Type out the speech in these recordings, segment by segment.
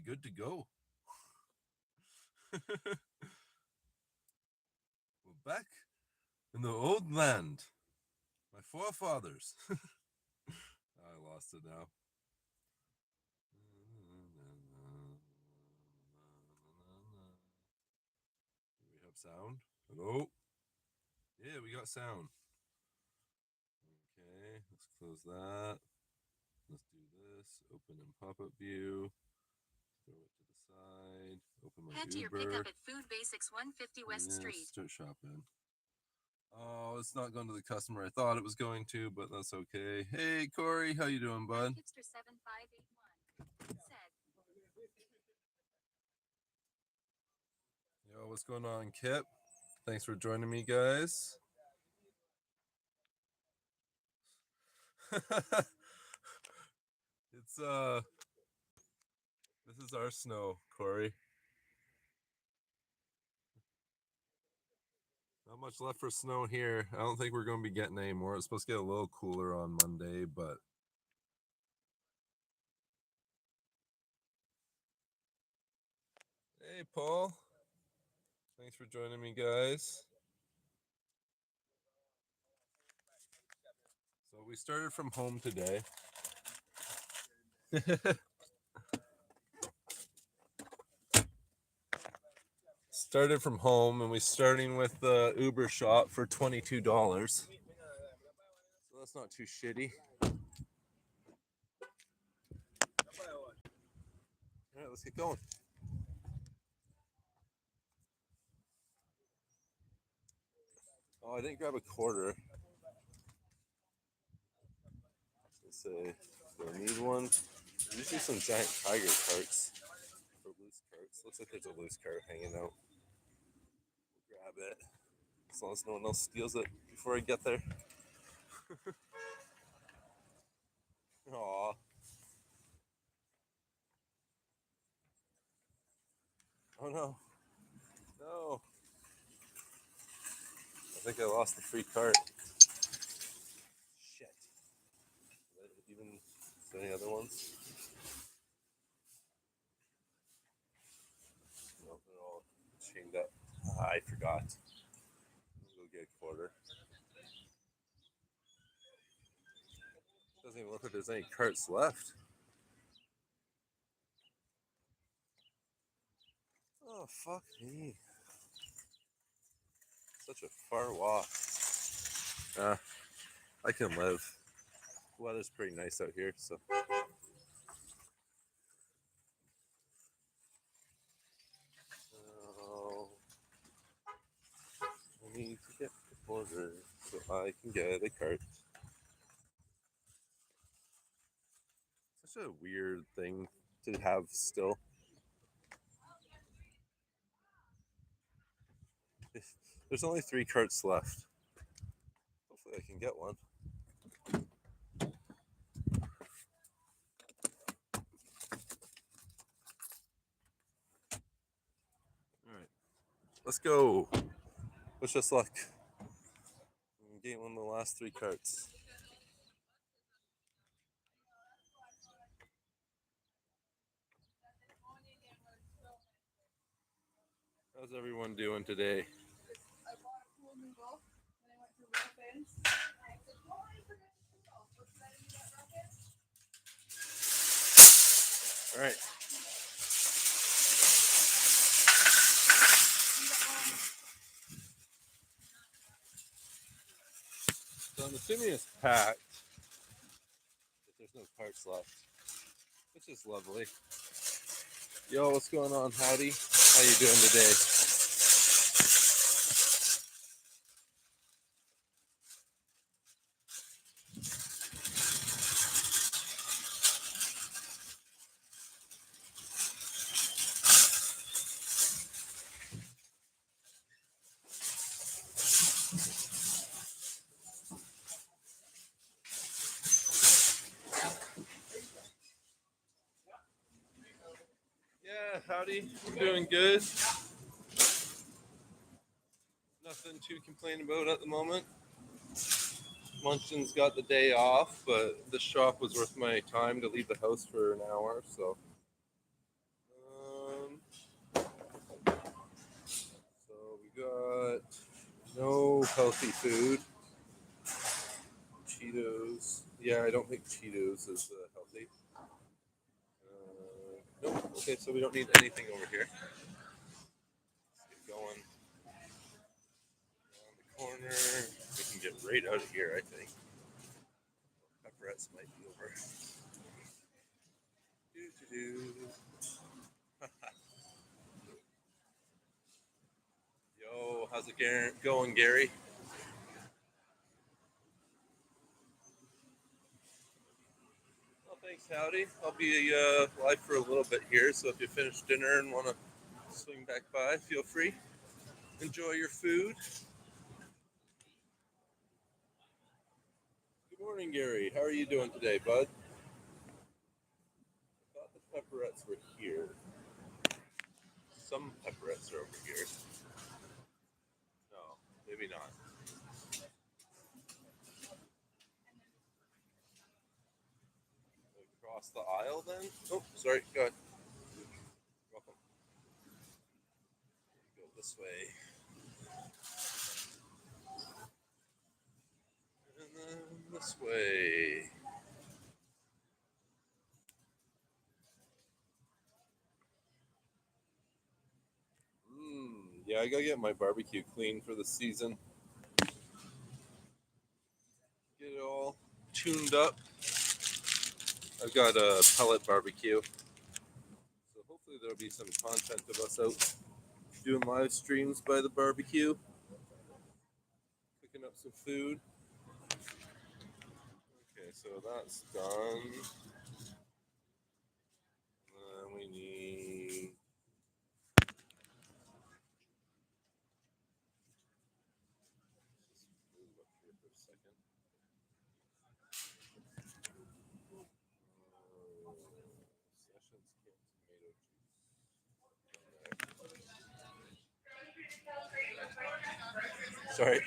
good to go. We're back in the old land. My forefathers. I lost it now. Do we have sound? Hello? Yeah, we got sound. Okay, let's close that. Let's do this. Open in pop-up view. Throw it to the side. Open my Head to your Uber. pickup at Food Basics 150 West Street. Start shopping. Oh, it's not going to the customer I thought it was going to, but that's okay. Hey, Corey, how you doing, bud? Hipster 7581 said. Yo, what's going on, Kip? Thanks for joining me, guys. It's this is our snow, Corey. Not much left for snow here. I don't think we're going to be getting any more. It's supposed to get a little cooler on Monday, but hey, Paul. Thanks for joining me, guys. So we started from home today. Started from home, and we're starting with the Uber shop for $22. So that's not too shitty. All right, let's get going. Oh, I didn't grab a quarter. Let's say, do I need one? There's usually some giant tiger carts or loose carts. Looks like there's a loose cart hanging out. Grab it. As long as no one else steals it before I get there. Aw. Oh no. No. I think I lost the free cart. Shit. Even is there any other ones? No, they're all chained up. I forgot. Go get a quarter. Doesn't even look like there's any carts left. Oh, fuck me. Such a far walk. I can live. The weather's pretty nice out here, so. I need to get the quarter so I can get a cart. Such a weird thing to have still. There's only 3 carts left. Hopefully I can get one. Alright. Let's go. Wish us luck. I'm getting one of the last 3 carts. How's everyone doing today? All right. So I'm assuming it's packed, but there's no carts left, which is lovely. Yo, what's going on, Howdy? How you doing today? Yeah, howdy. I'm doing good. Nothing to complain about at the moment. Munchin's got the day off, but the shop was worth my time to leave the house for an hour, so No healthy food. Cheetos. Yeah, I don't think Cheetos is healthy. Nope. Okay, so we don't need anything over here. Let's get going around the corner. We can get right out of here, I think. Pepperettes might be over. Doo-doo-doo. Yo, how's it going, Gary? Well, thanks, Howdy. I'll be live for a little bit here, so if you finish dinner and want to swing back by, feel free. Enjoy your food. Good morning, Gary. How are you doing today, bud? I thought the pepperettes were here. Some pepperettes are over here. No, maybe not. Across the aisle then? Oh, sorry. Go ahead. Welcome. Go this way. And then this way. Yeah, I gotta get my barbecue clean for the season. Get it all tuned up. I've got a pellet barbecue. So hopefully there'll be some content of us out doing live streams by the barbecue. Cooking up some food. Okay, so that's done. We need just move up here for a second. Sessions canned tomato juice. Sorry.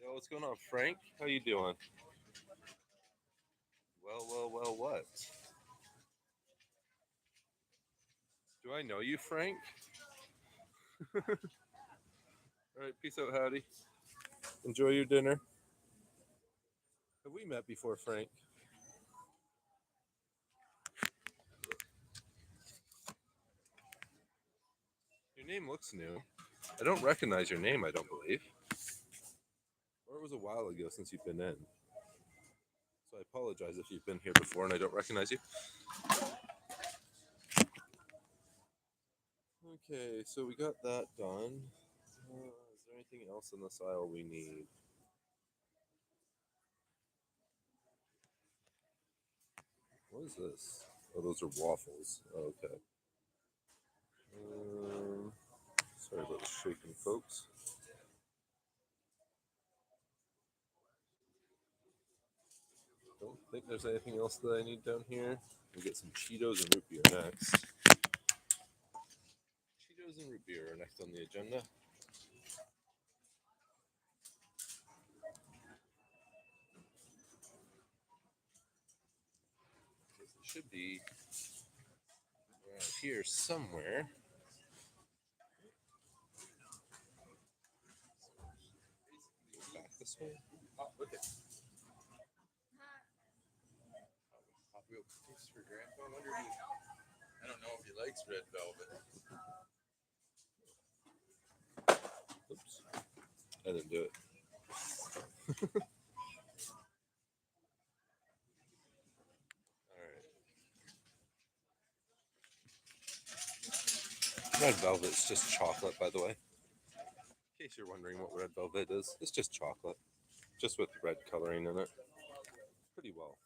Yo, what's going on, Frank? How you doing? Well, what? Do I know you, Frank? All right, peace out, Howdy. Enjoy your dinner. Have we met before, Frank? Your name looks new. I don't recognize your name, I don't believe. Or it was a while ago since you've been in. So I apologize if you've been here before and I don't recognize you. Okay, so we got that done. Is there anything else in this aisle we need? What is this? Oh, those are waffles. Oh, okay. Sorry about the shaking, folks. Don't think there's anything else that I need down here. We'll get some Cheetos and root beer next. Cheetos and root beer are next on the agenda. It should be around here somewhere. Back this way. Oh, look at Hot Wheel cookies for Grandpa. I don't know if he likes red velvet. Oops, I didn't do it. All right. Red velvet's just chocolate, by the way. In case you're wondering what red velvet is, it's just chocolate, just with red coloring in it. Pretty well.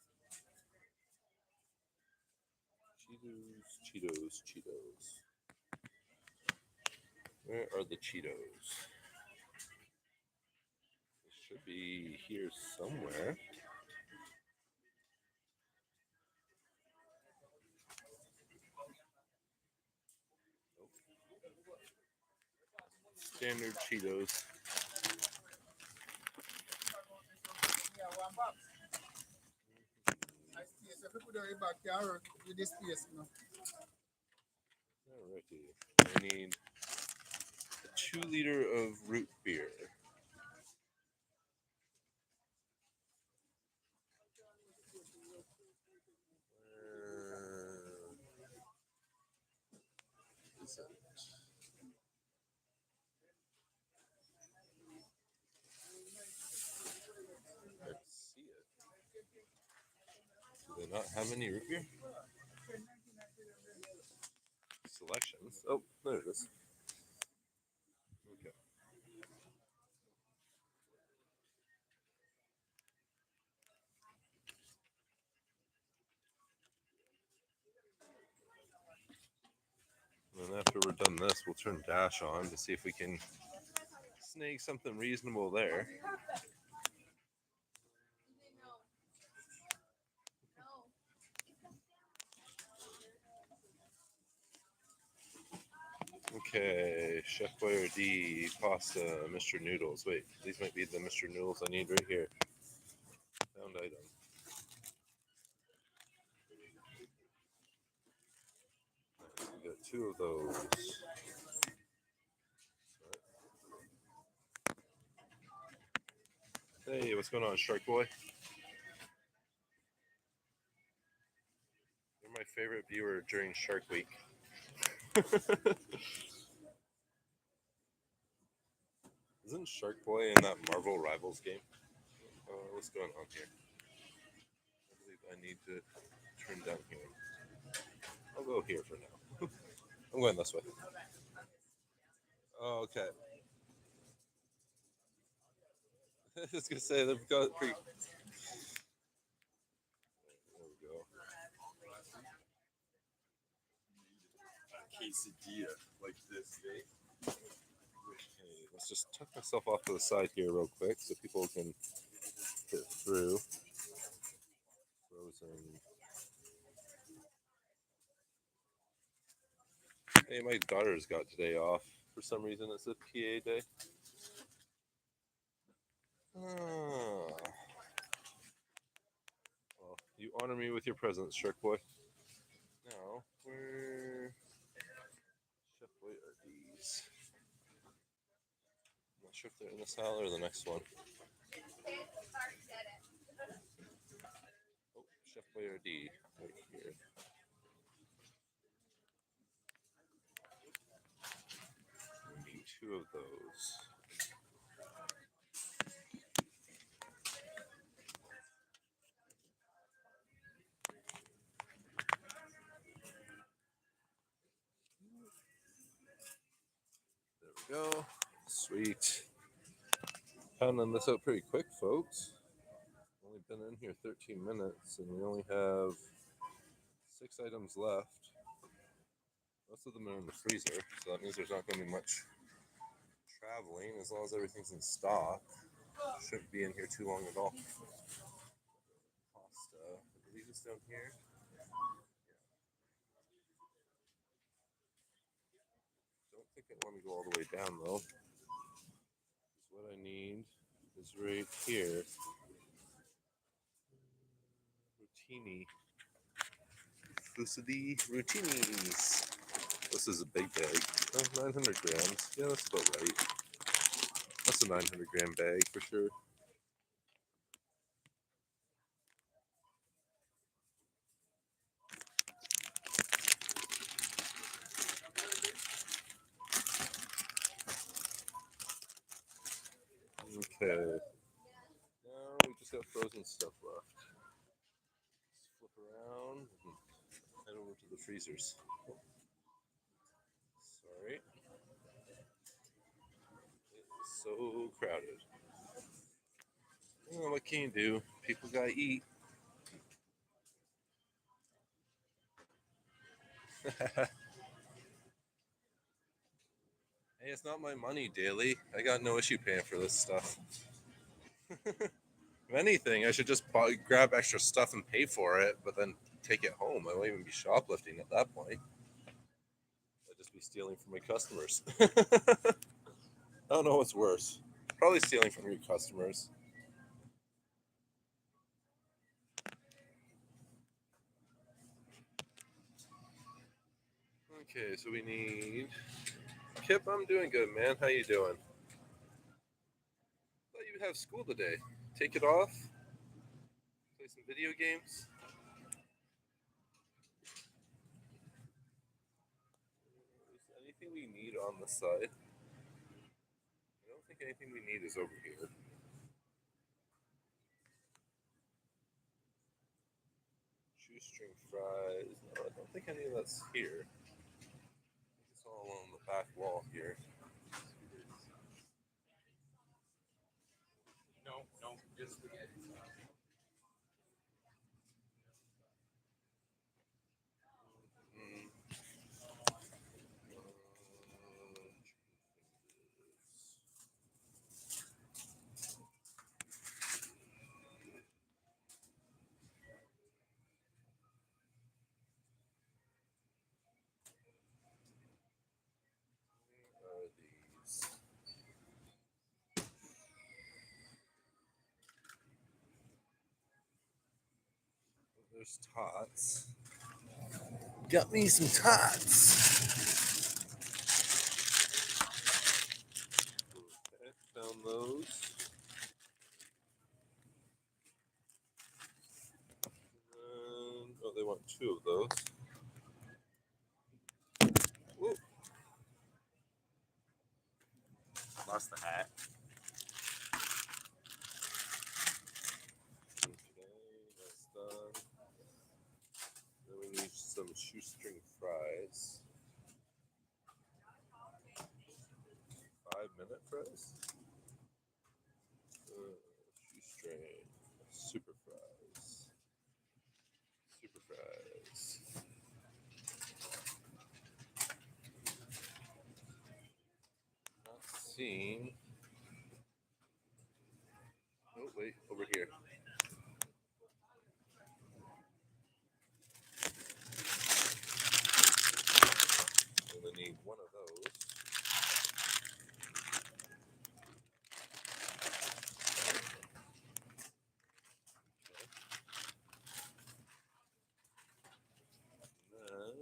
Cheetos. Where are the Cheetos? They should be here somewhere. Nope. Standard Cheetos. Alrighty. I need a 2 liter of root beer. Is it? I see it. Do they not have any root beer? Selections. Oh, there it is. Okay. And then after we're done this, we'll turn Dash on to see if we can snag something reasonable there. Okay, Chef Boyardee, pasta, Mr. Noodles. Wait, these might be the Mr. Noodles I need right here. Found item. Nice, we got 2 of those. Hey, what's going on, Shark Boy? You're my favorite viewer during Shark Week. Isn't Shark Boy in that Marvel Rivals game? What's going on here? I believe I need to turn down here. I'll go here for now. I'm going this way. Oh, okay. I was gonna say they've got pretty. There we go. Quesadilla like this, eh? Okay, let's just tuck myself off to the side here real quick so people can fit through. Frozen. Hey, my daughter's got today off. For some reason, it's a PA day. Ah. Well, you honor me with your presence, Shark Boy. Now, where Chef Boy are these? I'm not sure if they're in this aisle or the next one. Oh, Chef Boyardee right here. We need 2 of those. There we go. Sweet. Pounding this out pretty quick, folks. Only been in here 13 minutes, and we only have 6 items left. Most of them are in the freezer, so that means there's not going to be much traveling as long as everything's in stock. Shouldn't be in here too long at all. Pasta. I believe it's down here. Don't think it let me go all the way down though. What I need is right here. Rotini. Fusilli Rotinis. This is a big bag. Oh, 900 grams. Yeah, that's about right. That's a 900 gram bag for sure. Okay. Now we just got frozen stuff left. Let's flip around and head over to the freezers. Sorry. It's so crowded. Well, what can you do? People gotta eat. Hey, it's not my money, Daily. I got no issue paying for this stuff. If anything, I should just grab extra stuff and pay for it, but then take it home. I won't even be shoplifting at that point. I'd just be stealing from my customers. I don't know what's worse. Probably stealing from your customers. Okay, so we need Kip. I'm doing good, man. How you doing? Thought you would have school today. Take it off. Play some video games. Is there anything we need on the side? I don't think anything we need is over here. Shoestring fries. No, I don't think any of that's here. It's all on the back wall here. No, no, just spaghetti. Mm. Are these? There's tots. Got me some tots. Okay, found those. Oh, they want two of those. Whoa. Lost the hat. Okay, that's done. Then we need some shoestring fries. 5-minute fries? Shoestring. Super fries. Super fries. Not seeing. Oh, wait, over here. Only need one of those. And then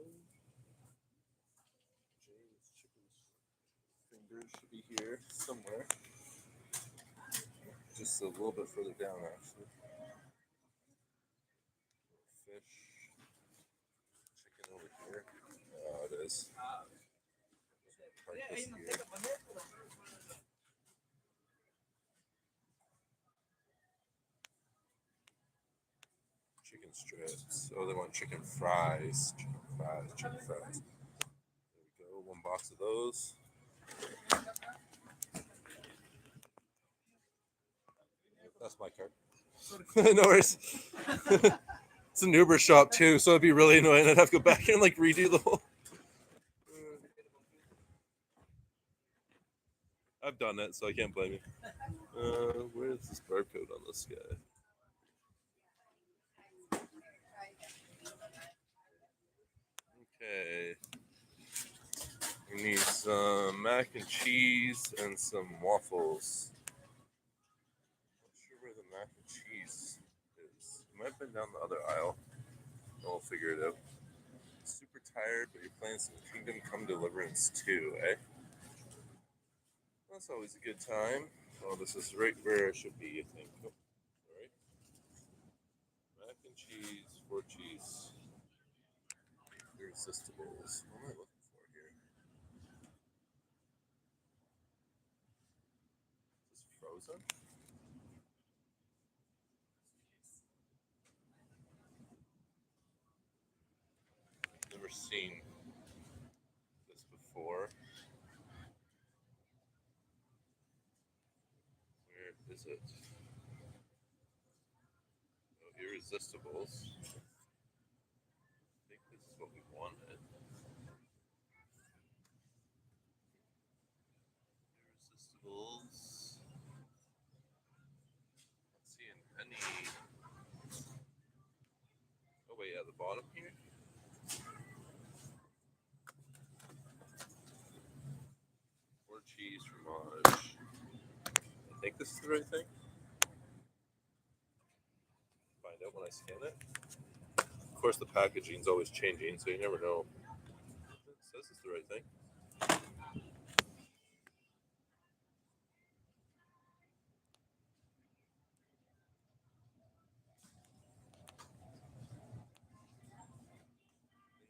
James chicken fingers should be here somewhere. Just a little bit further down, actually. Fish. Chicken over here. Oh, it is. Park this here. Chicken strips. Oh, they want chicken fries. Chicken fries. Chicken fries. There we go. One box of those. That's my card. No worries. It's an Uber shop too, so it'd be really annoying. I'd have to go back and like redo the whole. I've done it, so I can't blame you. Where's this barcode on this guy? Okay. We need some mac and cheese and some waffles. Not sure where the mac and cheese is. It might have been down the other aisle. We'll figure it out. Super tired, but you're playing some Kingdom Come Deliverance 2, eh? That's always a good time. Oh, this is right where it should be, I think. Oh, sorry. Mac and cheese, 4 cheese. Irresistibles. What am I looking for here? Is this frozen? Never seen this before. Where is it? Oh, Irresistibles. I think this is what we wanted. Irresistibles. Not seeing any. Oh wait, at the bottom here. Or cheese fromage. I think this is the right thing. Find out when I scan it. Of course, the packaging's always changing, so you never know. It This is the right thing. And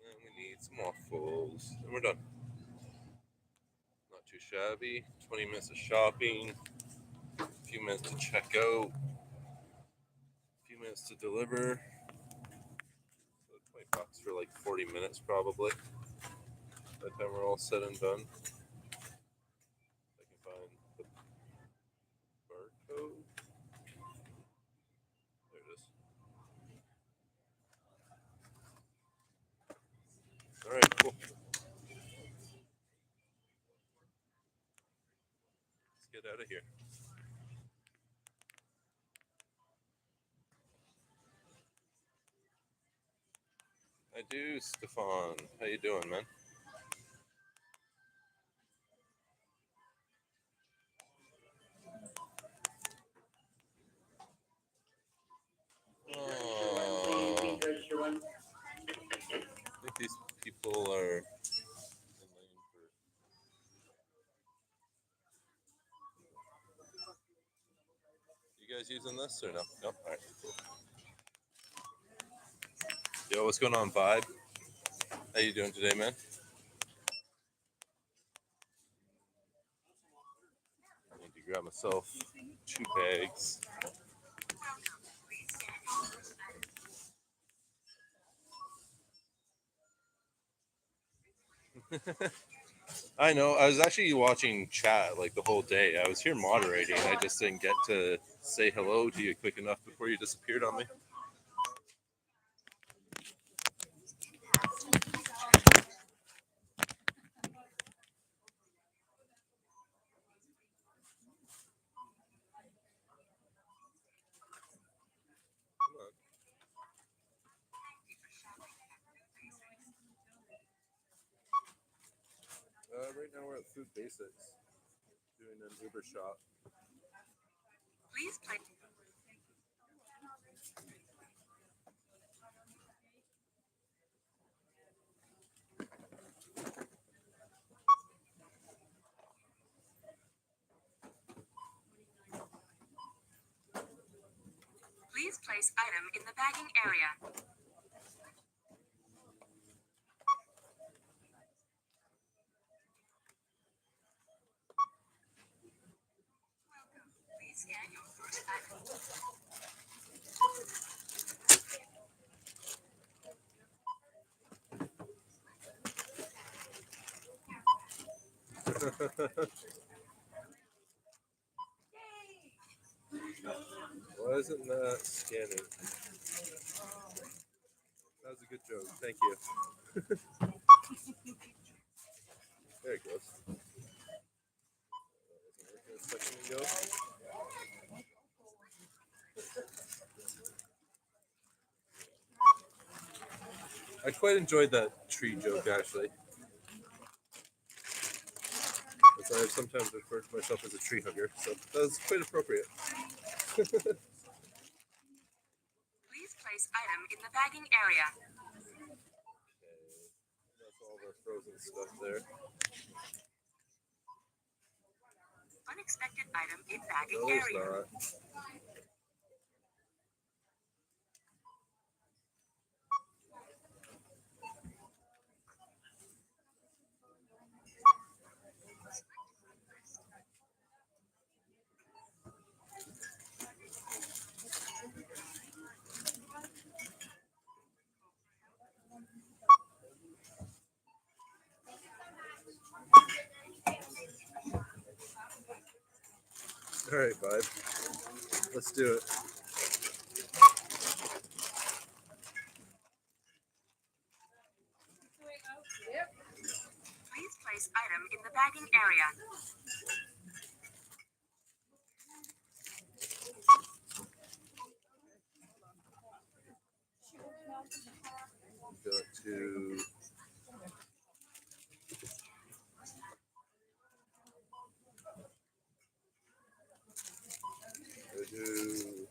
then we need some waffles. And we're done. Not too shabby. 20 minutes of shopping. A few minutes to check out. A few minutes to deliver. So $20 for like 40 minutes probably. By the time we're all said and done. I can find the barcode. There it is. Alright, cool. Let's get out of here. I do, Stefan. How you doing, man? Oh, I think these people are in line for. You guys using this or no? Nope. All right, cool. Yo, what's going on, Vibe? How you doing today, man? I need to grab myself 2 bags. I know. I was actually watching chat like the whole day. I was here moderating. I just didn't get to say hello to you quick enough before you disappeared on me. Come on. Right now we're at Food Basics, doing an Uber shop. Please place. Please place item in the bagging area. Welcome. Please scan your first item. Why isn't that scanning? That was a good joke. Thank you. There it goes. That wasn't working a second ago. I quite enjoyed that tree joke, actually. As I sometimes refer to myself as a tree hugger, so that was quite appropriate. Please place item in the bagging area. Okay, that's all of our frozen stuff there. Unexpected item in bagging No, it's area. not. All right, vibe. Let's do it. Please place item in the bagging area. Got to. Do.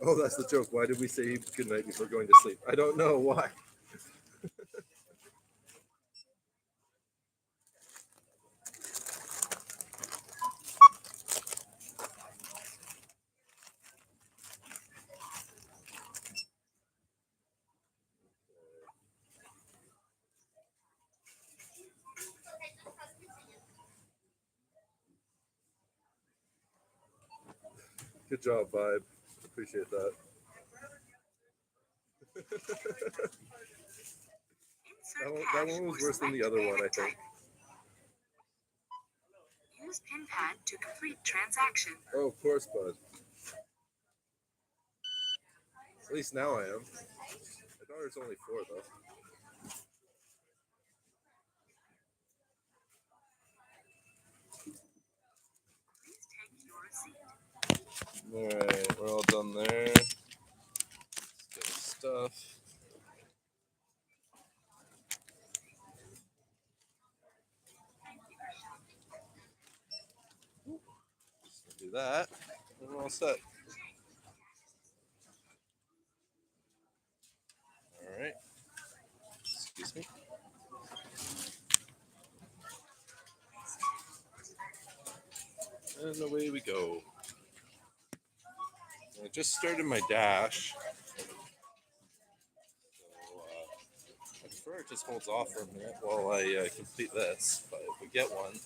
Oh, that's the joke. Why did we say good night before going to sleep? I don't know why. Good job, Vibe. Appreciate that. That one was worse than the other one, I think. Use pin pad to complete transaction. Oh, of course, bud. At least now I am. My daughter's only 4, though. Please take your receipt. Alright, we're all done there. Let's get the stuff. Just do that, and we're all set. Alright. Excuse me. And away we go. I just started my dash. So, I prefer it just holds off for a minute while I complete this. But if we get one, we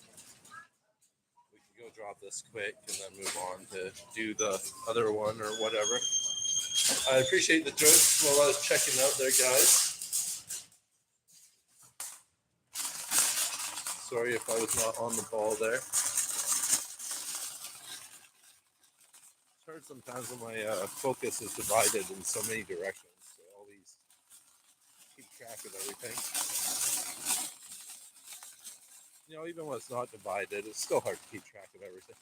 can go drop this quick and then move on to do the other one or whatever. I appreciate the jokes while I was checking out there, guys. Sorry if I was not on the ball there. It's hard sometimes when my focus is divided in so many directions. So always keep track of everything. You know, even when it's not divided, it's still hard to keep track of everything.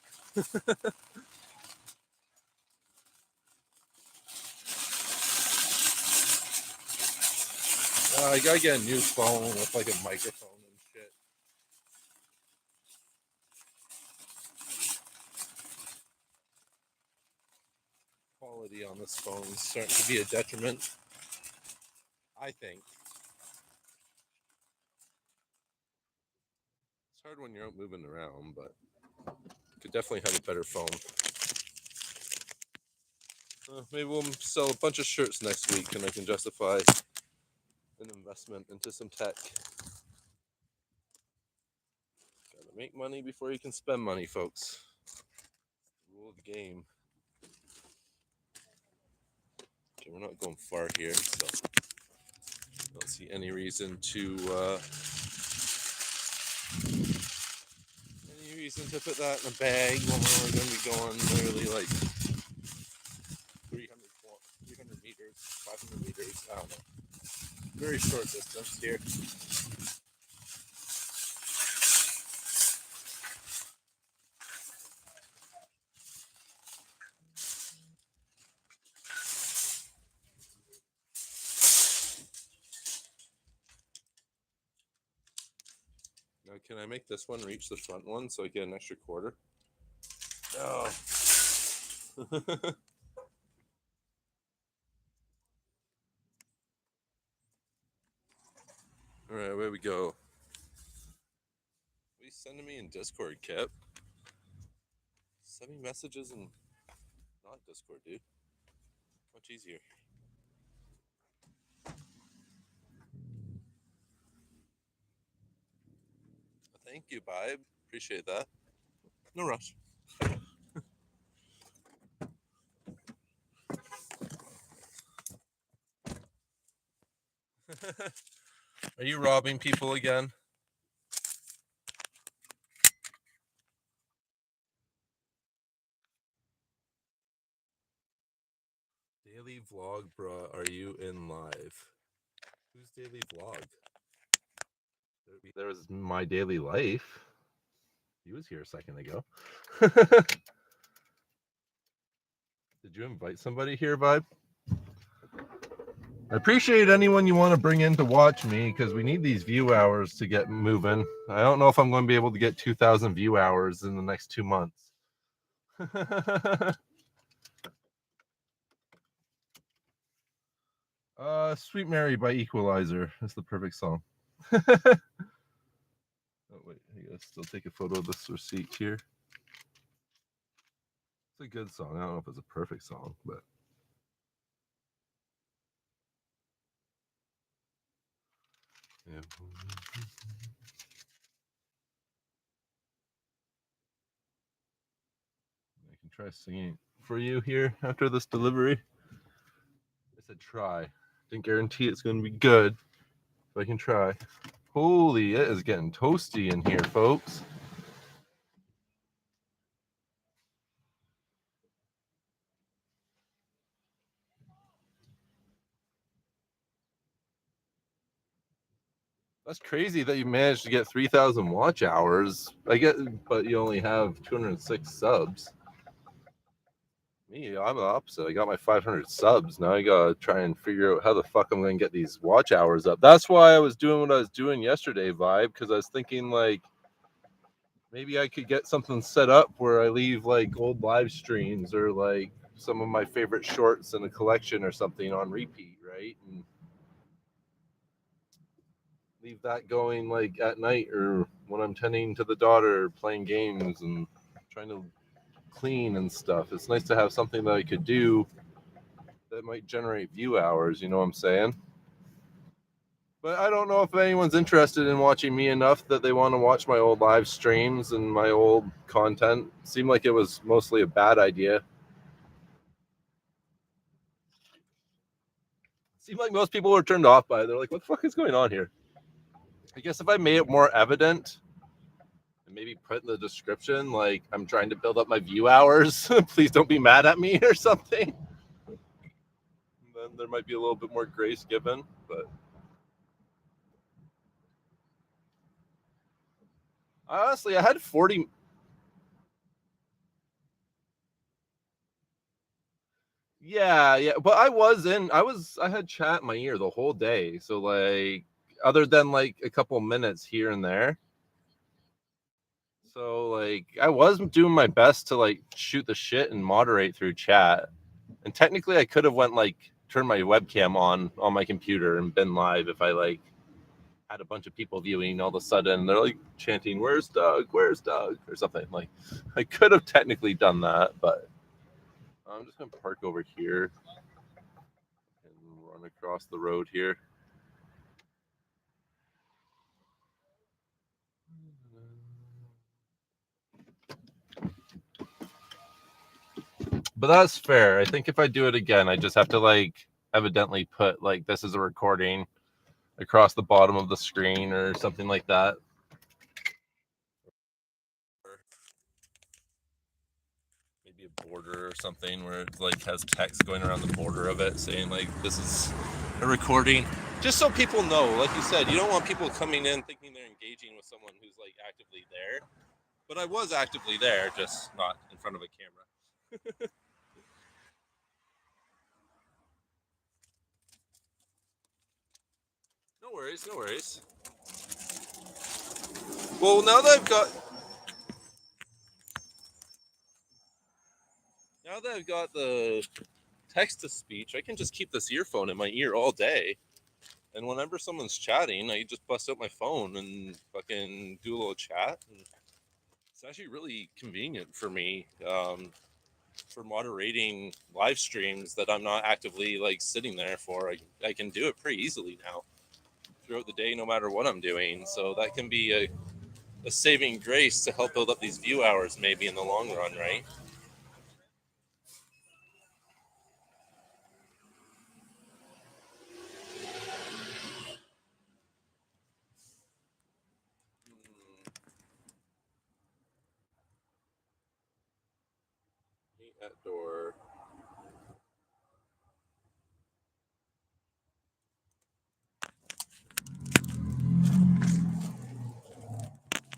I gotta get a new phone with like a microphone and shit. Quality on this phone is starting to be a detriment, I think. It's hard when you're out moving around, but could definitely have a better phone. Maybe we'll sell a bunch of shirts next week and I can justify an investment into some tech. Gotta make money before you can spend money, folks. Rule of the game. Okay, we're not going far here, so I don't see any reason to put that in a bag when we're only going to be going literally like 300 meters, 500 meters. I don't know. Very short distance here. Now, can I make this one reach the front one so I get an extra quarter? No. All right, away we go. What are you sending me in Discord, Kip? Send me messages in not Discord, dude. Much easier. Thank you, Vibe. Appreciate that. No rush. Are you robbing people again? Daily vlog, bruh. Are you in live? Who's daily vlog? There was my daily life. He was here a second ago. Did you invite somebody here, Vibe? I appreciate anyone you want to bring in to watch me because we need these view hours to get moving. I don't know if I'm going to be able to get 2,000 view hours in the next 2 months. Sweet Mary by Equalizer is the perfect song. Oh wait, I gotta still take a photo of this receipt here. It's a good song. I don't know if it's a perfect song, but yeah. I can try singing for you here after this delivery. I said try. Didn't guarantee it's going to be good, but I can try. Holy, it is getting toasty in here, folks. That's crazy that you managed to get 3,000 watch hours. I get, but you only have 206 subs. Me, I'm the opposite. I got my 500 subs. Now I gotta try and figure out how the fuck I'm gonna get these watch hours up. That's why I was doing what I was doing yesterday, Vibe, because I was thinking like maybe I could get something set up where I leave like old live streams or like some of my favorite shorts in a collection or something on repeat, right? And leave that going like at night or when I'm tending to the daughter, playing games and trying to clean and stuff. It's nice to have something that I could do that might generate view hours, you know what I'm saying? But I don't know if anyone's interested in watching me enough that they want to watch my old live streams and my old content. Seemed like it was mostly a bad idea. Seemed like most people were turned off by it. They're like, what the fuck is going on here? I guess if I made it more evident and maybe put in the description, like, I'm trying to build up my view hours, please don't be mad at me or something, then there might be a little bit more grace given. But honestly, I had 40. Yeah, but I had chat in my ear the whole day. So like other than like a couple minutes here and there. So like I was doing my best to like shoot the shit and moderate through chat. And technically I could have went like turned my webcam on my computer and been live if I like had a bunch of people viewing all of a sudden they're like chanting, "Where's Doug? Where's Doug?" or something. Like I could have technically done that, but I'm just gonna park over here and run across the road here. But that's fair. I think if I do it again, I just have to like evidently put like this is a recording across the bottom of the screen or something like that. Maybe a border or something where it like has text going around the border of it saying like this is a recording. Just so people know, like you said, you don't want people coming in thinking they're engaging with someone who's like actively there. But I was actively there, just not in front of a camera. No worries, no worries. Well, now that I've got the text to speech, I can just keep this earphone in my ear all day. And whenever someone's chatting, I just bust out my phone and fucking do a little chat. And it's actually really convenient for me for moderating live streams that I'm not actively like sitting there for. I can do it pretty easily now throughout the day, no matter what I'm doing. So that can be a saving grace to help build up these view hours maybe in the long run, right? Meet at door.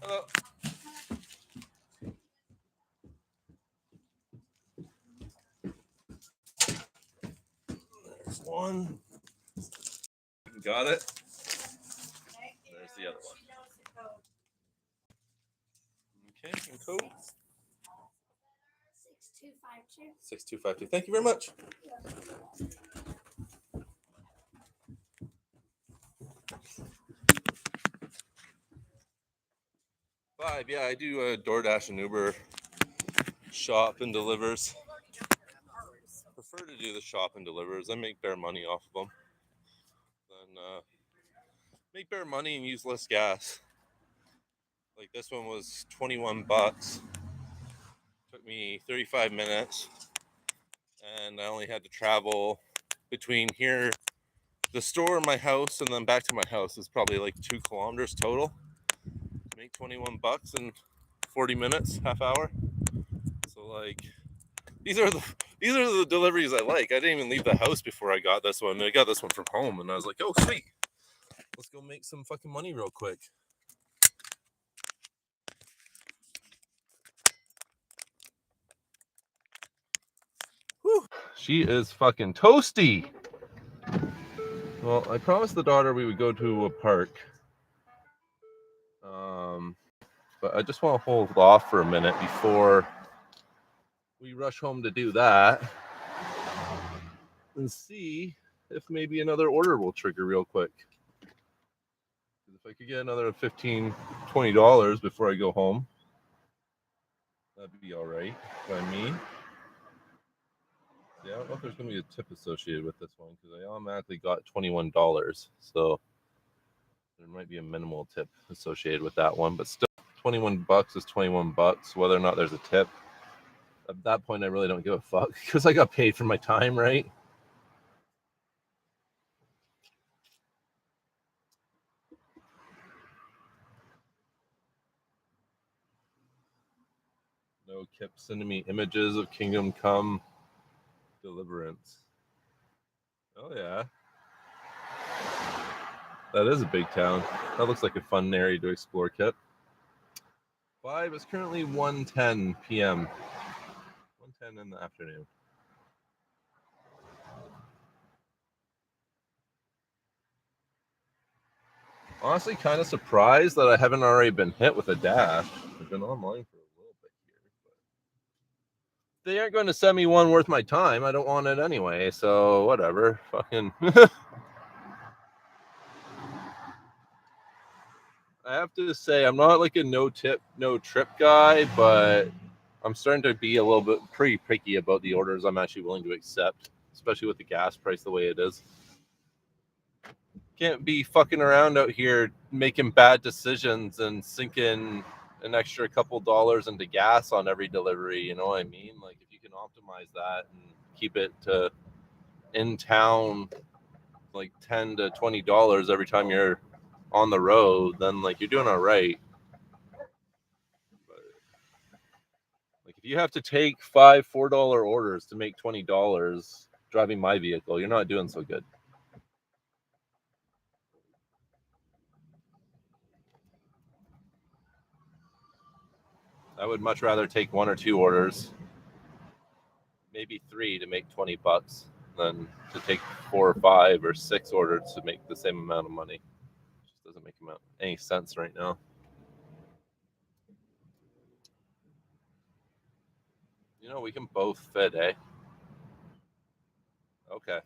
Hello. There's one. Got it. There's the other one. Okay, and code 6252. 6252. Thank you very much. 5, yeah, I do DoorDash and Uber shop and delivers. Prefer to do the shop and delivers. I make bare money off of them. Then make bare money and use less gas. Like this one was 21 bucks. Took me 35 minutes, and I only had to travel between here, the store, my house, and then back to my house is probably like 2 kilometers total. Make 21 bucks in 40 minutes, half hour. So like these are the deliveries I like. I didn't even leave the house before I got this one. I got this one from home, and I was like, oh sweet, let's go make some fucking money real quick. Whew. She is fucking toasty. Well, I promised the daughter we would go to a park. But I just want to hold off for a minute before we rush home to do that and see if maybe another order will trigger real quick. If I could get another $15-$20 before I go home, that'd be all right by me. Yeah, I don't know if there's going to be a tip associated with this one because I automatically got $21. So there might be a minimal tip associated with that one, but still 21 bucks is 21 bucks, whether or not there's a tip. At that point, I really don't give a fuck because I got paid for my time, right? No, kept sending me images of Kingdom Come Deliverance. Oh yeah, that is a big town. That looks like a fun area to explore, Kip. 5 is currently 1:10 p.m. 1:10 in the afternoon. Honestly, kind of surprised that I haven't already been hit with a dash. I've been online for a little bit here, but they aren't going to send me one worth my time. I don't want it anyway, so whatever. Fucking. I have to say, I'm not like a no tip, no trip guy, but I'm starting to be a little bit pretty picky about the orders I'm actually willing to accept, especially with the gas price the way it is. Can't be fucking around out here making bad decisions and sinking an extra couple dollars into gas on every delivery. You know what I mean? Like if you can optimize that and keep it to in town like $10 to $20 every time you're on the road, then like you're doing all right. But like if you have to take $4 orders to make $20 driving my vehicle, you're not doing so good. I would much rather take 1 or 2 orders, maybe 3 to make 20 bucks than to take 4 or 5 or 6 orders to make the same amount of money. It just doesn't make any sense right now. You know, we can both fit, eh? Okay.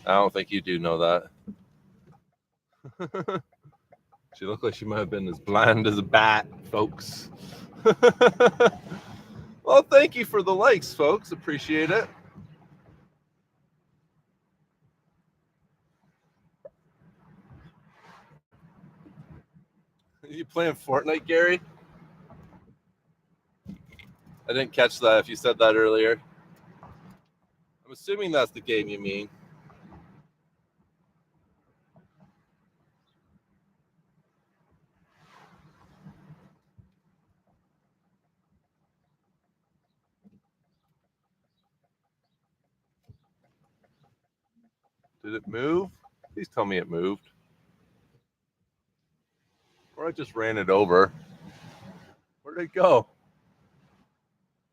I don't think you do know that. She looked like she might have been as bland as a bat, folks. Well, thank you for the likes, folks. Appreciate it. You playing Fortnite, Gary? I didn't catch that if you said that earlier. I'm assuming that's the game you mean. Did it move? Please tell me it moved. Or I just ran it over. Where'd it go?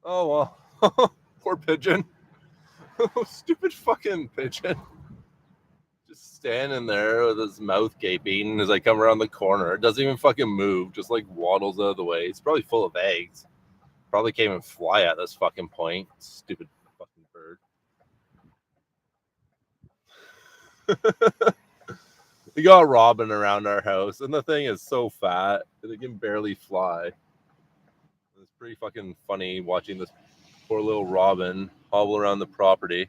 Oh, well. Poor pigeon. Stupid fucking pigeon. Just standing there with his mouth gaping as I come around the corner. It doesn't even fucking move. Just like waddles out of the way. It's probably full of eggs. Probably can't even fly at this fucking point. Stupid fucking bird. We got Robin around our house, and the thing is so fat that it can barely fly. It's pretty fucking funny watching this poor little Robin hobble around the property.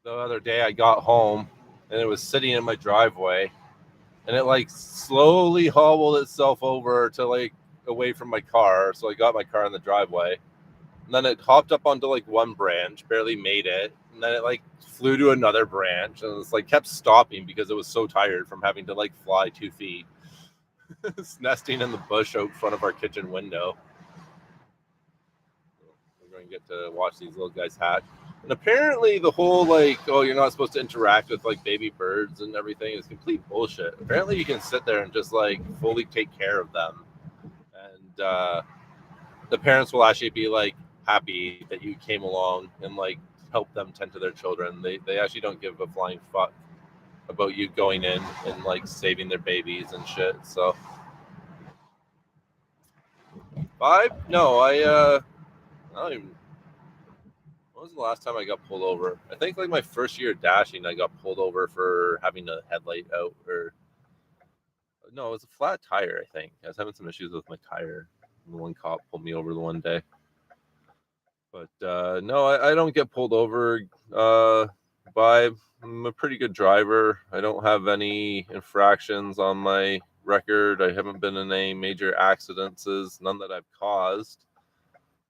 The other day I got home and it was sitting in my driveway and it like slowly hobbled itself over to like away from my car. So I got my car in the driveway. And then it hopped up onto like one branch, barely made it. And then it like flew to another branch and it's like kept stopping because it was so tired from having to like fly 2 feet. It's nesting in the bush out front of our kitchen window. We're going to get to watch these little guys hatch. And apparently, the whole like, oh, you're not supposed to interact with like baby birds and everything is complete bullshit. Apparently, you can sit there and just like fully take care of them, and the parents will actually be like happy that you came along and like help them tend to their children. They actually don't give a flying fuck about you going in and like saving their babies and shit. So, 5? No, I don't even. When was the last time I got pulled over? I think like my first year dashing, I got pulled over for having a headlight out, or no, it was a flat tire. I think I was having some issues with my tire. The one cop pulled me over the one day, but no, I don't get pulled over. By I'm a pretty good driver. I don't have any infractions on my record. I haven't been in any major accidents, none that I've caused.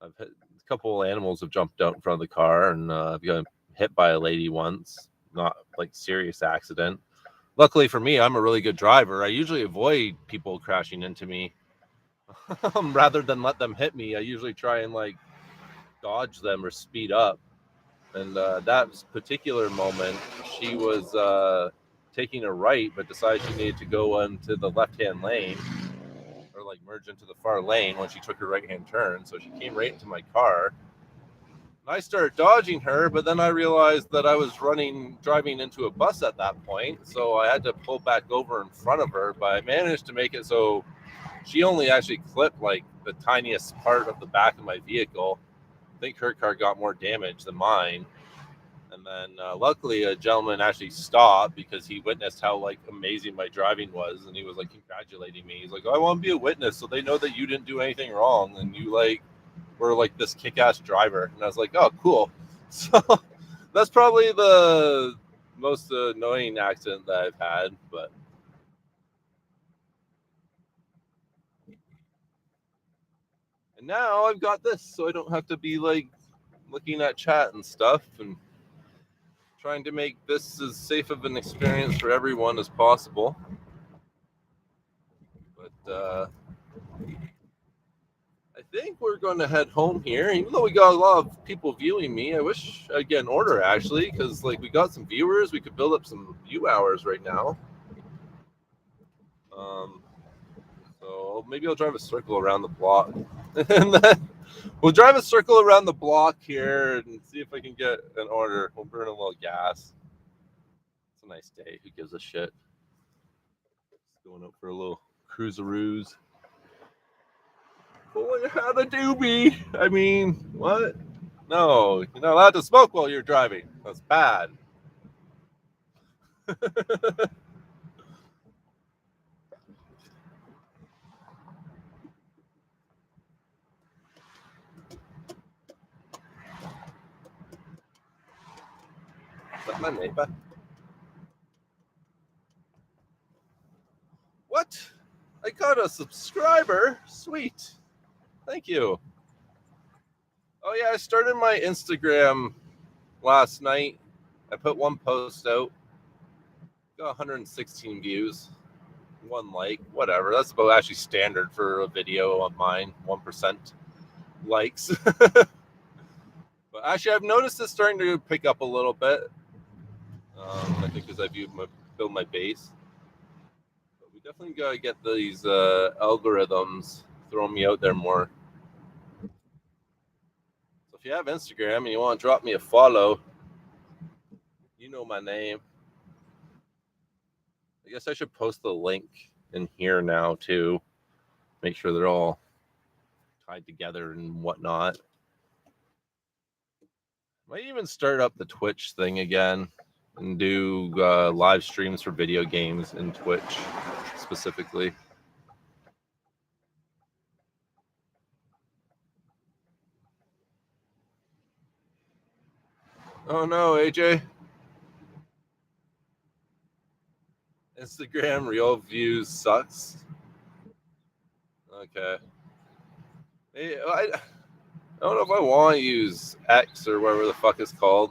I've hit a couple animals have jumped out in front of the car, and I've gotten hit by a lady once. Not like serious accident. Luckily for me, I'm a really good driver. I usually avoid people crashing into me rather than let them hit me. I usually try and like dodge them or speed up. And that particular moment, she was taking a right, but decided she needed to go into the left-hand lane or like merge into the far lane when she took her right-hand turn. So she came right into my car. I started dodging her, but then I realized that I was driving into a bus at that point, so I had to pull back over in front of her. But I managed to make it so she only actually clipped like the tiniest part of the back of my vehicle. I think her car got more damage than mine. And then luckily, a gentleman actually stopped because he witnessed how like amazing my driving was, and he was like congratulating me. He's like, "Oh, I want to be a witness, so they know that you didn't do anything wrong, and you like were like this kick-ass driver." And I was like, "Oh, cool." So that's probably the most annoying accident that I've had. But and now I've got this, so I don't have to be like looking at chat and stuff and trying to make this as safe of an experience for everyone as possible. But I think we're going to head home here, even though we got a lot of people viewing me. I wish I'd get an order actually, because like we got some viewers, we could build up some view hours right now. Um, so maybe I'll drive a circle around the block, and then we'll drive a circle around the block here and see if I can get an order. We'll burn a little gas. It's a nice day. Who gives a shit? Just going out for a little cruisaroos. Pulling out a doobie. I mean, what? No, you're not allowed to smoke while you're driving. That's bad. Is that my neighbor? What? I got a subscriber. Sweet. Thank you. Oh yeah, I started my Instagram last night. I put one post out. Got 116 views. One like, whatever. That's about actually standard for a video of mine. 1% likes. But actually, I've noticed it's starting to pick up a little bit. I think because build my base. But we definitely gotta get these algorithms throwing me out there more. So if you have Instagram and you want to drop me a follow, you know my name. I guess I should post the link in here now too. Make sure they're all tied together and whatnot. Might even start up the Twitch thing again and do live streams for video games in Twitch specifically. Oh no, AJ. Instagram real views sucks. Okay. Hey, I don't know if I want to use X or whatever the fuck it's called.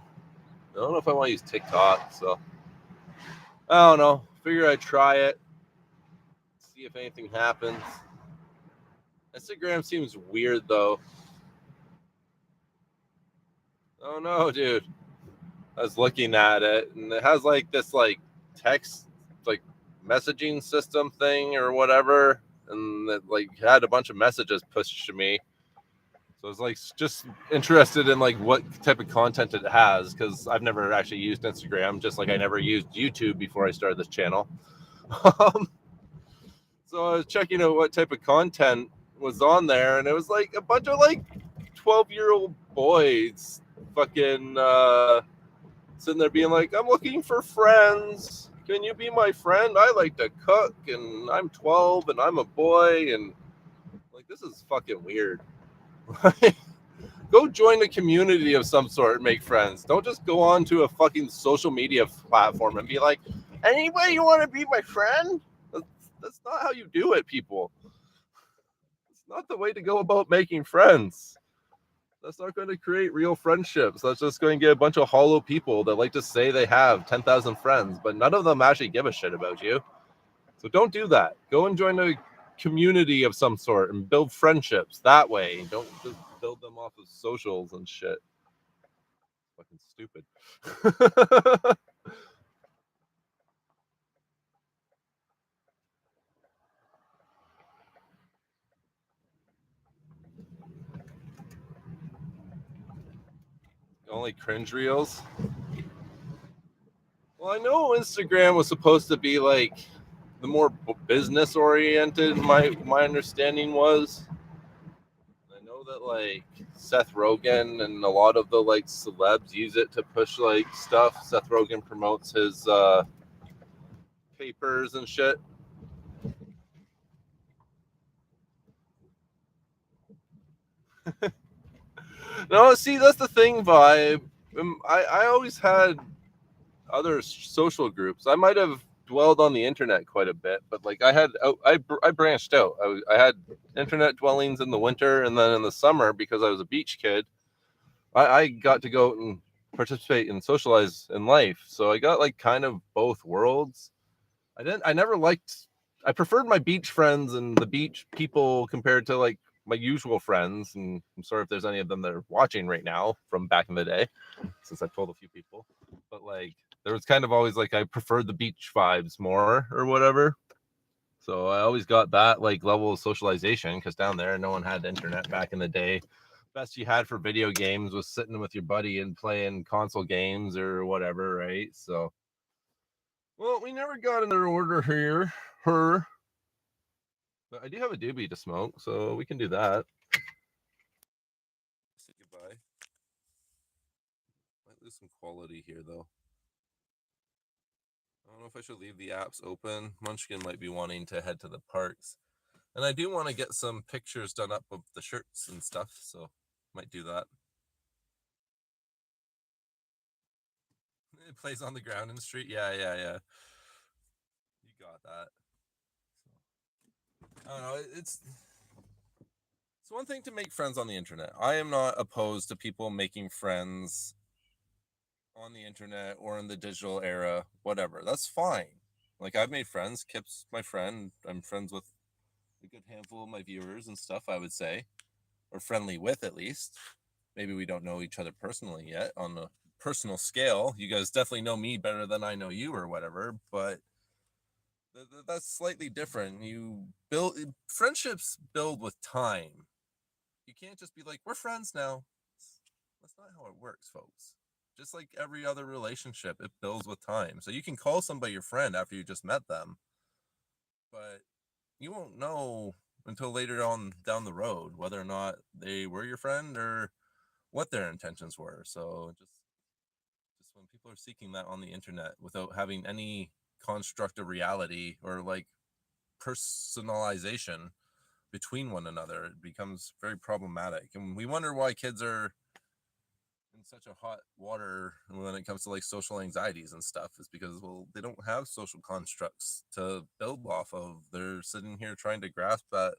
I don't know if I want to use TikTok, so I don't know. Figure I'd try it, see if anything happens. Instagram seems weird though. Oh no, dude. I was looking at it and it has like this like text like messaging system thing or whatever, and it like had a bunch of messages pushed to me. So I was like just interested in like what type of content it has, because I've never actually used Instagram, just like I never used YouTube before I started this channel. So I was checking out what type of content was on there, and it was like a bunch of like 12-year-old boys fucking sitting there being like, I'm looking for friends. Can you be my friend? I like to cook and I'm 12 and I'm a boy, and like this is fucking weird. Go join a community of some sort and make friends. Don't just go on to a fucking social media platform and be like, anybody you want to be my friend? That's not how you do it, people. It's not the way to go about making friends. That's not going to create real friendships. That's just going to get a bunch of hollow people that like to say they have 10,000 friends, but none of them actually give a shit about you. So don't do that. Go and join a community of some sort and build friendships that way. Don't just build them off of socials and shit. Fucking stupid. Only cringe reels. Well, I know Instagram was supposed to be like the more business oriented. My understanding was. I know that like Seth Rogen and a lot of the like celebs use it to push like stuff. Seth Rogen promotes his papers and shit. No, see, that's the thing, vibe. I always had other social groups. I might have dwelled on the internet quite a bit, but like I branched out. I had internet dwellings in the winter, and then in the summer, because I was a beach kid, I got to go and participate and socialize in life. So I got like kind of both worlds. I never liked. I preferred my beach friends and the beach people compared to like my usual friends. And I'm sorry if there's any of them that are watching right now from back in the day, since I've told a few people. But like there was kind of always like I preferred the beach vibes more or whatever. So I always got that like level of socialization, because down there no one had the internet back in the day. Best you had for video games was sitting with your buddy and playing console games or whatever, right? So, well, we never got another order here. But I do have a doobie to smoke, so we can do that. Say goodbye. Might lose some quality here though. I don't know if I should leave the apps open. Munchkin might be wanting to head to the parks. And I do want to get some pictures done up of the shirts and stuff, so might do that. It plays on the ground in the street. Yeah. You got that. I don't know. It's one thing to make friends on the internet. I am not opposed to people making friends on the internet or in the digital era, whatever. That's fine. Like I've made friends. Kip's my friend. I'm friends with a good handful of my viewers and stuff, I would say, or friendly with at least. Maybe we don't know each other personally yet on a personal scale. You guys definitely know me better than I know you or whatever, but that's slightly different. You build friendships build with time. You can't just be like, we're friends now. That's not how it works, folks. just like every other relationship, it builds with time. So you can call somebody your friend after you just met them, but you won't know until later on down the road whether or not they were your friend or what their intentions were. So just when people are seeking that on the internet without having any construct of reality or like personalization between one another, it becomes very problematic. And we wonder why kids are in such a hot water when it comes to like social anxieties and stuff, is because, well, they don't have social constructs to build off of. They're sitting here trying to grasp at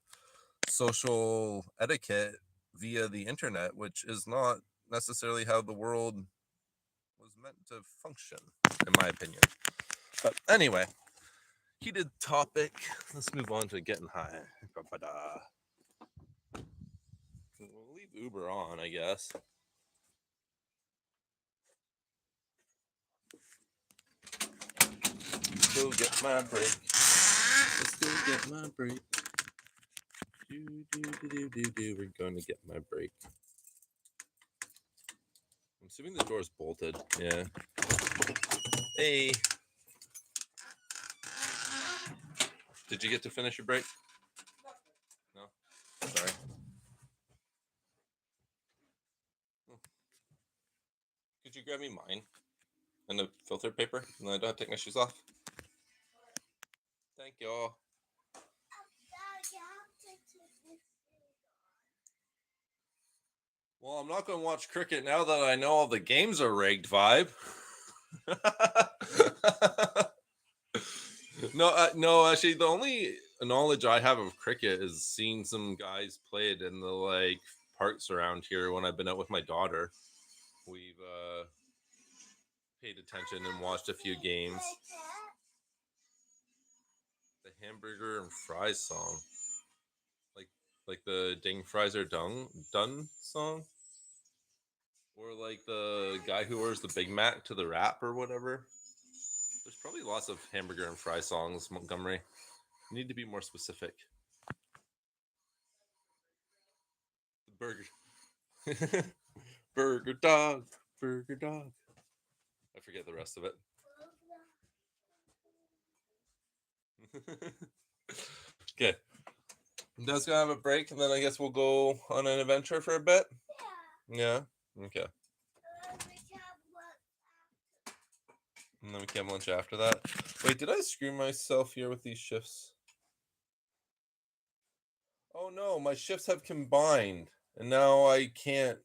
social etiquette via the internet, which is not necessarily how the world was meant to function, in my opinion. But anyway, heated topic. Let's move on to getting high. We'll leave Uber on, I guess. Go get my break. Let's go get my break. We're going to get my break. I'm assuming the door's bolted. Yeah. Hey. Did you get to finish your break? No. Sorry. Could you grab me mine and the filter paper, and then I don't have to take my shoes off? Thank you. Well, I'm not going to watch cricket now that I know all the games are rigged, vibe. No, actually, the only knowledge I have of cricket is seeing some guys play it in the like parks around here when I've been out with my daughter. We've paid attention and watched a few games. The hamburger and fries song, like the ding fries are done song, or like the guy who wears the Big Mac to the rap or whatever. There's probably lots of hamburger and fry songs, Montgomery. You need to be more specific. Burger. Burger dog. Burger dog. I forget the rest of it. Okay. Dad's gonna have a break, and then I guess we'll go on an adventure for a bit. Yeah. Okay. And then we can have lunch after that. Wait, did I screw myself here with these shifts? Oh no, my shifts have combined, and now I can't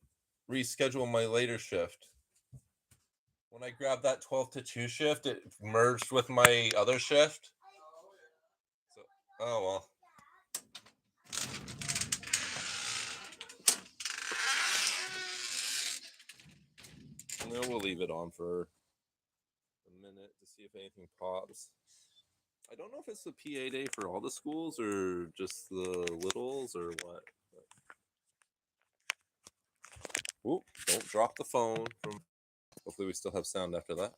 reschedule my later shift. When I grabbed that 12 to 2 shift, it merged with my other shift. So, oh well. No, we'll leave it on for a minute to see if anything pops. I don't know if it's the PA day for all the schools or just the littles or what. Oop, don't drop the phone from. Hopefully, we still have sound after that.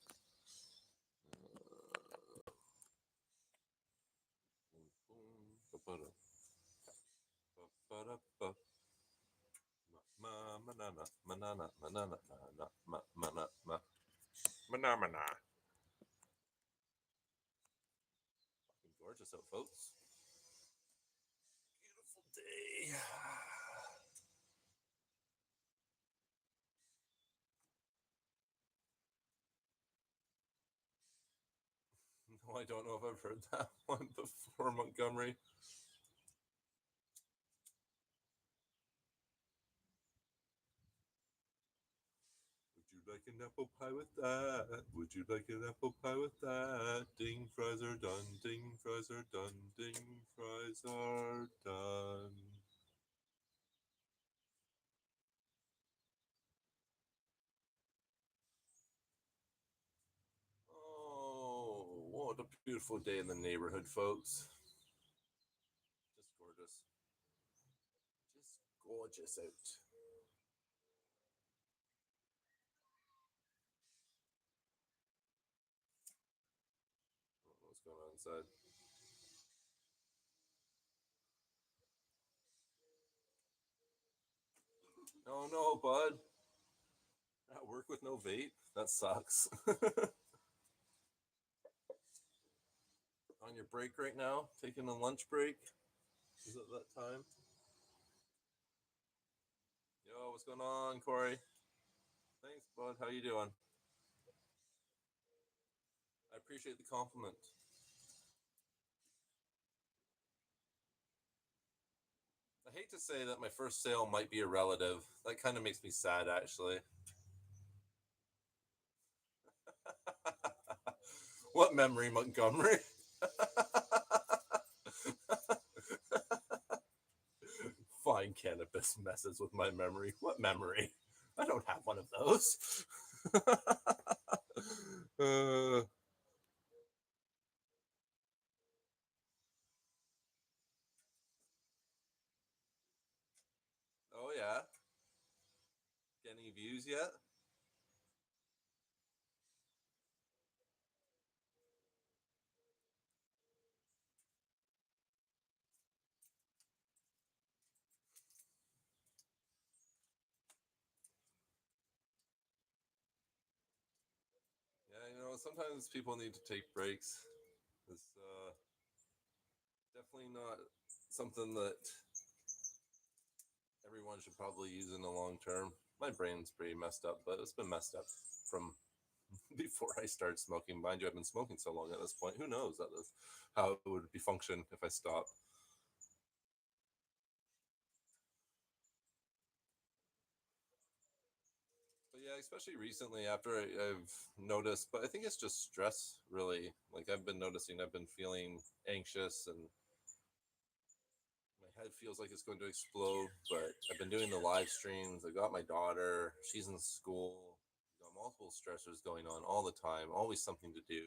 Gorgeous out, folks. Beautiful day. No, I don't know if I've heard that one before, Montgomery. Would you like an apple pie with that? Would you like an apple pie with that? Ding fries are done. Ding fries are done. Ding fries are done. Oh, what a beautiful day in the neighborhood, folks. Just gorgeous. Just gorgeous out. I don't know what's going on inside. Oh no, bud. At work with no vape? That sucks. On your break right now? Taking a lunch break? Is it that time? Yo, what's going on, Corey? Thanks, bud. How you doing? I appreciate the compliment. I hate to say that my first sale might be a relative. That kind of makes me sad, actually. What memory, Montgomery? Fine cannabis messes with my memory. What memory? I don't have one of those. uh, oh, yeah. Get any views yet? Yeah, sometimes people need to take breaks. It's definitely not something that everyone should probably use in the long term. My brain's pretty messed up, but it's been messed up from before I started smoking. Mind you, I've been smoking so long at this point. Who knows how it would be function if I stopped. But yeah, especially recently after I've noticed, but I think it's just stress, really. Like I've been noticing, I've been feeling anxious and my head feels like it's going to explode. But I've been doing the live streams. I got my daughter, she's in school. Got multiple stressors going on all the time, always something to do.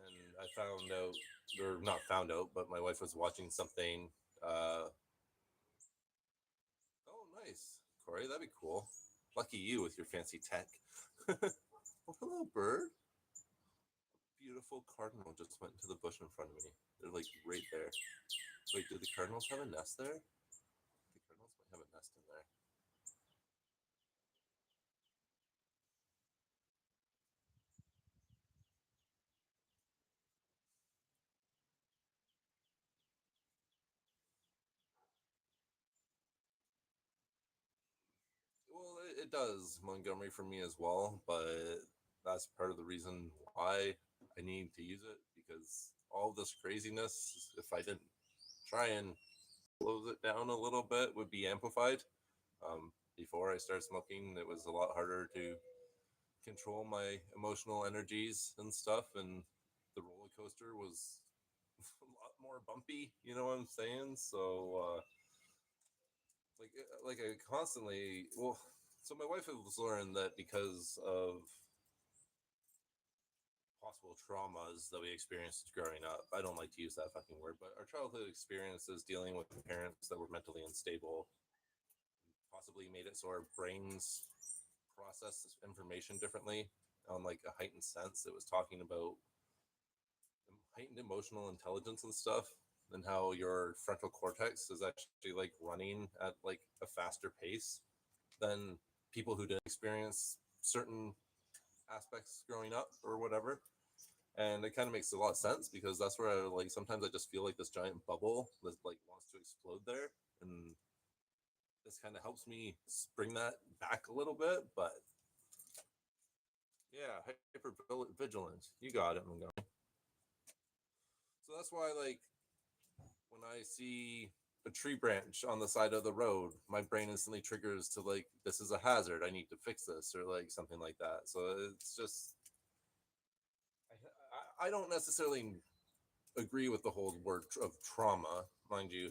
And I found out, or not found out, but my wife was watching something. Oh, nice, Corey, that'd be cool. Lucky you with your fancy tech. Oh, hello, bird. Beautiful cardinal just went into the bush in front of me. They're like right there. Wait, do the cardinals have a nest there? The cardinals might have a nest in there. Well, it does Montgomery for me as well, but that's part of the reason why I need to use it because all this craziness, if I didn't try and close it down a little bit, would be amplified. Before I started smoking, it was a lot harder to control my emotional energies and stuff, and the roller coaster was a lot more bumpy. You know what I'm saying? So, like I constantly well. So my wife has learned that because of possible traumas that we experienced growing up. I don't like to use that fucking word, but our childhood experiences dealing with parents that were mentally unstable possibly made it so our brains process information differently on like a heightened sense. It was talking about heightened emotional intelligence and stuff, and how your frontal cortex is actually like running at like a faster pace than people who didn't experience certain aspects growing up or whatever. And it kind of makes a lot of sense because that's where like sometimes I just feel like this giant bubble that like wants to explode there, and this kind of helps me bring that back a little bit. But yeah, hyper vigilance, you got it, Montgomery. So that's why like when I see a tree branch on the side of the road, my brain instantly triggers to like, this is a hazard. I need to fix this or like something like that. So it's just, I don't necessarily agree with the whole word of trauma, mind you.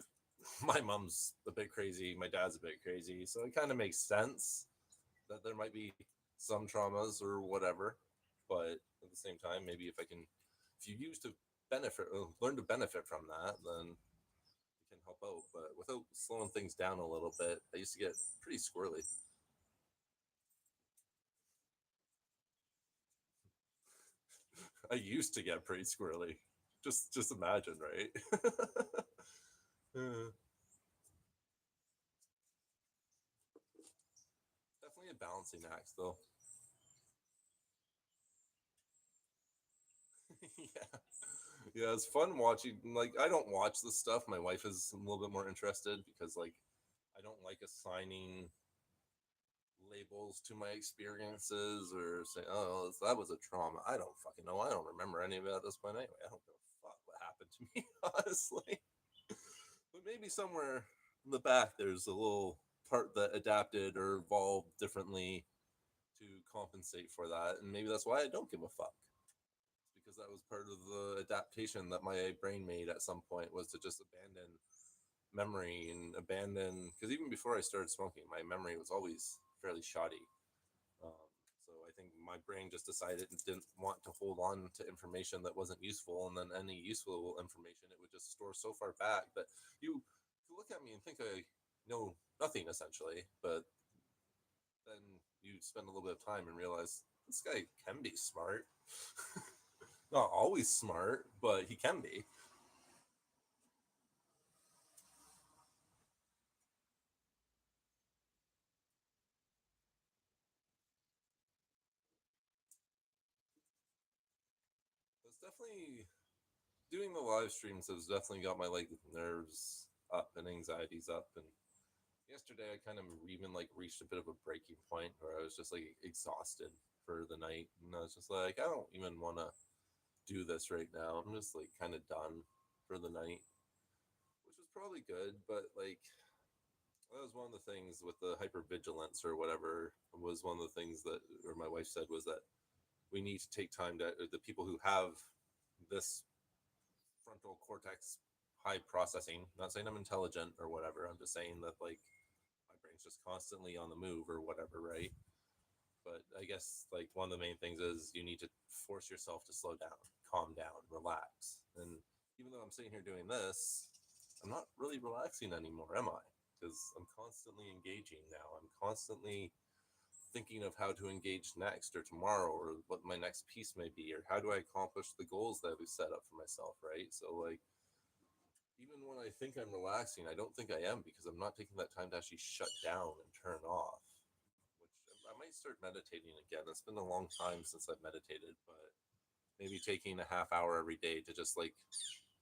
My mom's a bit crazy, my dad's a bit crazy, so it kind of makes sense that there might be some traumas or whatever. But at the same time, maybe if you use to benefit, learn to benefit from that, then can help out, but without slowing things down a little bit, I used to get pretty squirrely. I used to get pretty squirrely. Just imagine, right? Definitely definitely a balancing act, though. Yeah, yeah, it's fun watching. Like, I don't watch this stuff. My wife is a little bit more interested because, like, I don't like assigning labels to my experiences or say, "Oh, that was a trauma." I don't fucking know. I don't remember any of it at this point anyway. I don't give a fuck what happened to me, honestly. But maybe somewhere in the back, there's a little part that adapted or evolved differently to compensate for that, and maybe that's why I don't give a fuck. Because that was part of the adaptation that my brain made at some point, was to just abandon memory and abandon, because even before I started smoking, my memory was always fairly shoddy. So I think my brain just decided it didn't want to hold on to information that wasn't useful, and then any useful information it would just store so far back that you look at me and think I know nothing essentially, but then you spend a little bit of time and realize this guy can be smart. Not always smart, but he can be. It's definitely doing the live streams has definitely got my like nerves up and anxieties up. And yesterday I kind of even like reached a bit of a breaking point where I was just like exhausted for the night, and I was just like, I don't even want to do this right now. I'm just like kind of done for the night, which was probably good, but like that was one of the things with the hypervigilance or whatever, was one of the things that, or my wife said, was that we need to take time to, the people who have this frontal cortex high processing, not saying I'm intelligent or whatever, I'm just saying that like my brain's just constantly on the move or whatever, right? But I guess like one of the main things is you need to force yourself to slow down, calm down, relax. And even though I'm sitting here doing this, I'm not really relaxing anymore, am I? Because I'm constantly engaging now. I'm constantly thinking of how to engage next or tomorrow, or what my next piece may be, or how do I accomplish the goals that we've set up for myself, right? So like even when I think I'm relaxing, I don't think I am, because I'm not taking that time to actually shut down and turn off. Which I might start meditating again. It's been a long time since I've meditated, but maybe taking a half hour every day to just like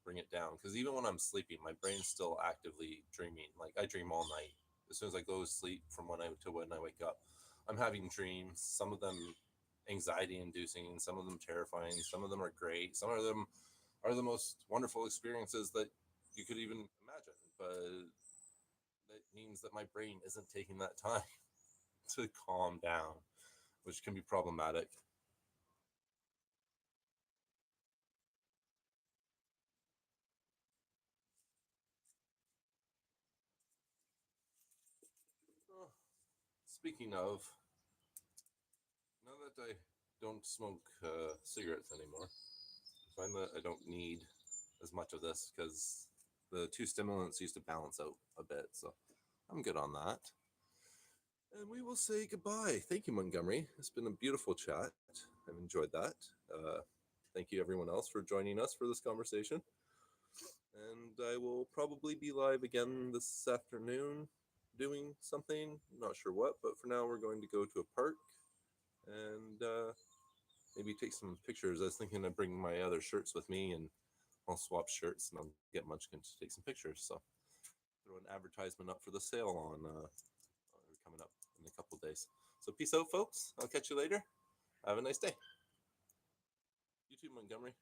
bring it down. Because even when I'm sleeping, my brain's still actively dreaming. Like I dream all night. As soon as I go to sleep, from when I to when I wake up, I'm having dreams. Some of them anxiety inducing, some of them terrifying, some of them are great, some of them are the most wonderful experiences that you could even imagine. But that means that my brain isn't taking that time to calm down, which can be problematic. Oh, speaking of, now that I don't smoke cigarettes anymore, I find that I don't need as much of this, because the two stimulants used to balance out a bit. So I'm good on that. And we will say goodbye. Thank you, Montgomery. It's been a beautiful chat. I've enjoyed that. Uh, Thank you, everyone else, for joining us for this conversation. And I will probably be live again this afternoon doing something. Not sure what, but for now, we're going to go to a park and maybe take some pictures. I was thinking of bringing my other shirts with me, and I'll swap shirts and I'll get Munchkin to take some pictures. So throw an advertisement up for the sale on coming up in a couple days. So peace out, folks. I'll catch you later. Have a nice day. You too, Montgomery.